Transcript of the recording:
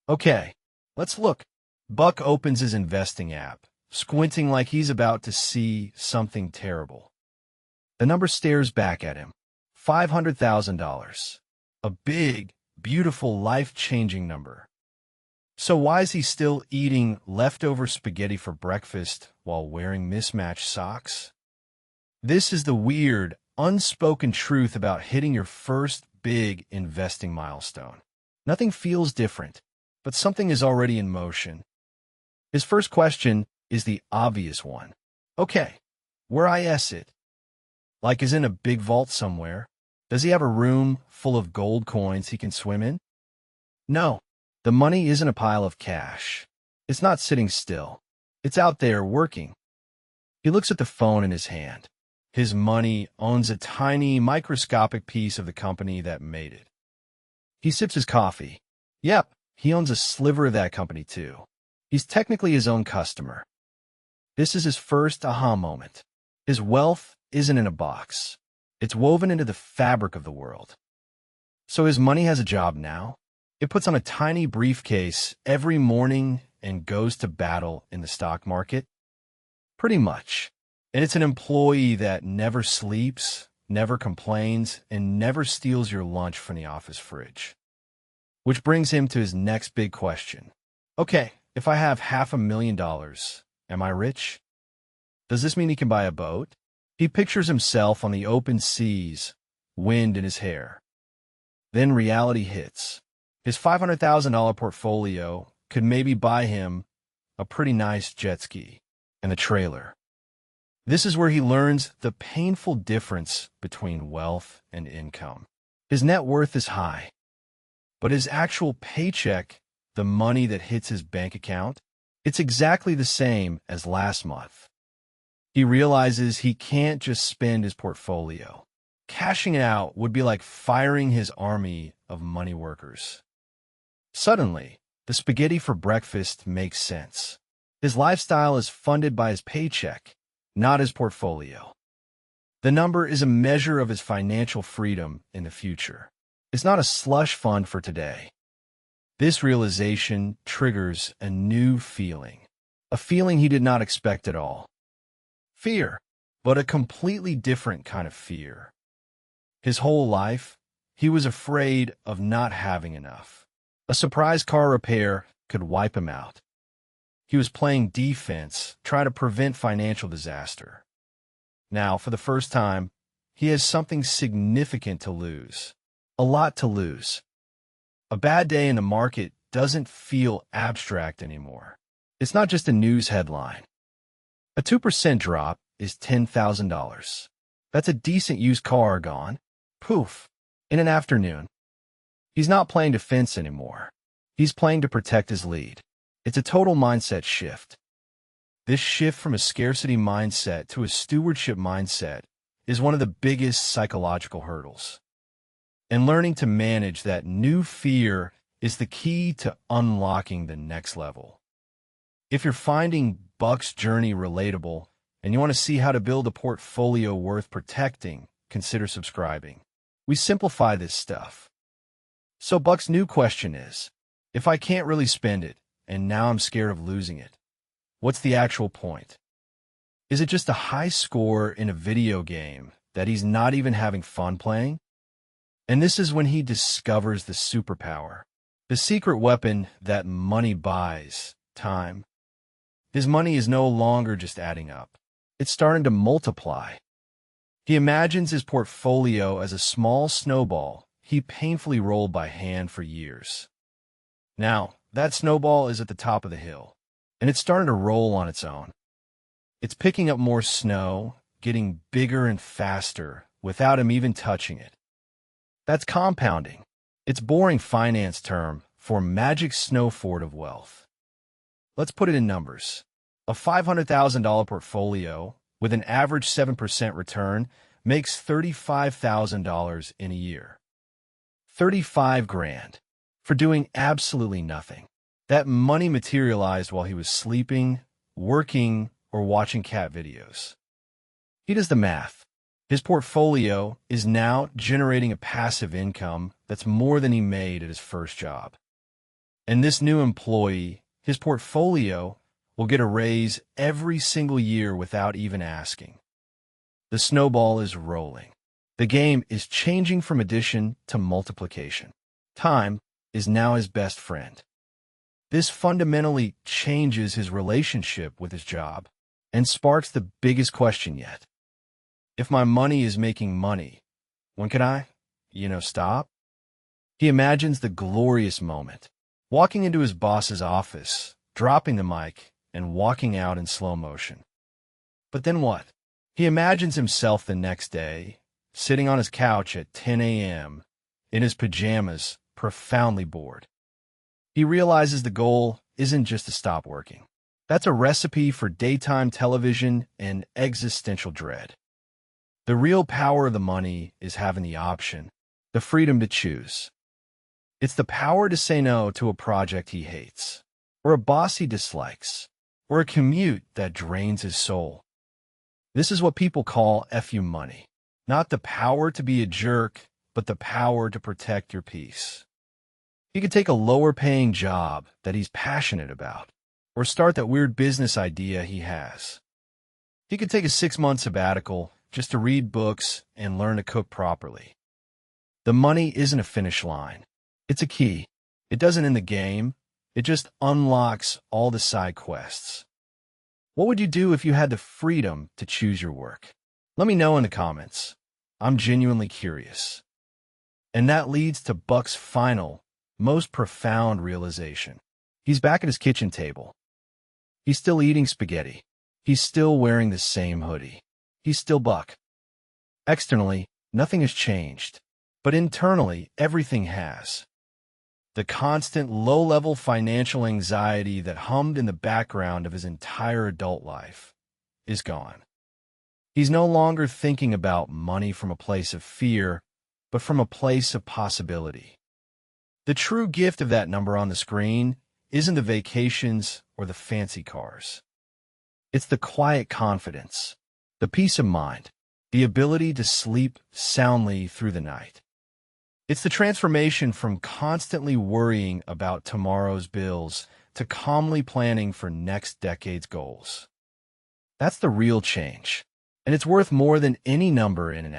Okay, let's look. Buck opens his investing app, squinting like he's about to see something terrible. The number stares back at him. $500,000. A big, beautiful, life-changing number. So why is he still eating leftover spaghetti for breakfast while wearing mismatched socks? This is the weird, unspoken truth about hitting your first big investing milestone. Nothing feels different, but something is already in motion. His first question is the obvious one. Okay, where is it? Like is in a big vault somewhere? Does he have a room full of gold coins he can swim in? No, the money isn't a pile of cash. It's not sitting still. It's out there working. He looks at the phone in his hand. His money owns a tiny, microscopic piece of the company that made it. He sips his coffee. Yep, he owns a sliver of that company too. He's technically his own customer. This is his first aha moment. His wealth isn't in a box. It's woven into the fabric of the world. So his money has a job now. It puts on a tiny briefcase every morning and goes to battle in the stock market. Pretty much. And it's an employee that never sleeps, never complains, and never steals your lunch from the office fridge. Which brings him to his next big question. Okay, if I have $500,000, am I rich? Does this mean he can buy a boat? He pictures himself on the open seas, wind in his hair. Then reality hits. His $500,000 portfolio could maybe buy him a pretty nice jet ski and a trailer. This is where he learns the painful difference between wealth and income. His net worth is high, but his actual paycheck, the money that hits his bank account, it's exactly the same as last month. He realizes he can't just spend his portfolio. Cashing it out would be like firing his army of money workers. Suddenly, the spaghetti for breakfast makes sense. His lifestyle is funded by his paycheck, not his portfolio. The number is a measure of his financial freedom in the future. It's not a slush fund for today. This realization triggers a new feeling, a feeling he did not expect at all. Fear, but a completely different kind of fear. His whole life, he was afraid of not having enough. A surprise car repair could wipe him out. He was playing defense, trying to prevent financial disaster. Now, for the first time, he has something significant to lose. A lot to lose. A bad day in the market doesn't feel abstract anymore. It's not just a news headline. A 2% drop is $10,000. That's a decent used car gone. Poof. In an afternoon. He's not playing defense anymore. He's playing to protect his lead. It's a total mindset shift. This shift from a scarcity mindset to a stewardship mindset is one of the biggest psychological hurdles. And learning to manage that new fear is the key to unlocking the next level. If you're finding Buck's journey relatable and you want to see how to build a portfolio worth protecting, consider subscribing. We simplify this stuff. So Buck's new question is, if I can't really spend it, and now I'm scared of losing it, what's the actual point? Is it just a high score in a video game that he's not even having fun playing? And this is when he discovers the superpower, the secret weapon that money buys, time. His money is no longer just adding up. It's starting to multiply. He imagines his portfolio as a small snowball he painfully rolled by hand for years. Now, that snowball is at the top of the hill, and it's starting to roll on its own. It's picking up more snow, getting bigger and faster, without him even touching it. That's compounding. It's boring finance term for magic snow fort of wealth. Let's put it in numbers. A $500,000 portfolio with an average 7% return makes $35,000 in a year. 35 grand for doing absolutely nothing. That money materialized while he was sleeping, working, or watching cat videos. He does the math. His portfolio is now generating a passive income that's more than he made at his first job. And this new employee, his portfolio, will get a raise every single year without even asking. The snowball is rolling. The game is changing from addition to multiplication. Time is now his best friend. This fundamentally changes his relationship with his job and sparks the biggest question yet. If my money is making money, when can I, stop? He imagines the glorious moment, walking into his boss's office, dropping the mic, and walking out in slow motion. But then what? He imagines himself the next day, sitting on his couch at 10 a.m., in his pajamas, profoundly bored. He realizes the goal isn't just to stop working. That's a recipe for daytime television and existential dread. The real power of the money is having the option, the freedom to choose. It's the power to say no to a project he hates, or a boss he dislikes, or a commute that drains his soul. This is what people call FU money. Not the power to be a jerk, but the power to protect your peace. He could take a lower-paying job that he's passionate about, or start that weird business idea he has. He could take a 6-month sabbatical just to read books and learn to cook properly. The money isn't a finish line. It's a key. It doesn't end the game. It just unlocks all the side quests. What would you do if you had the freedom to choose your work? Let me know in the comments. I'm genuinely curious. And that leads to Buck's final, most profound realization. He's back at his kitchen table. He's still eating spaghetti. He's still wearing the same hoodie. He's still Buck. Externally, nothing has changed, but internally, everything has. The constant low-level financial anxiety that hummed in the background of his entire adult life is gone. He's no longer thinking about money from a place of fear, but from a place of possibility. The true gift of that number on the screen isn't the vacations or the fancy cars. It's the quiet confidence, the peace of mind, the ability to sleep soundly through the night. It's the transformation from constantly worrying about tomorrow's bills to calmly planning for next decade's goals. That's the real change, and it's worth more than any number in an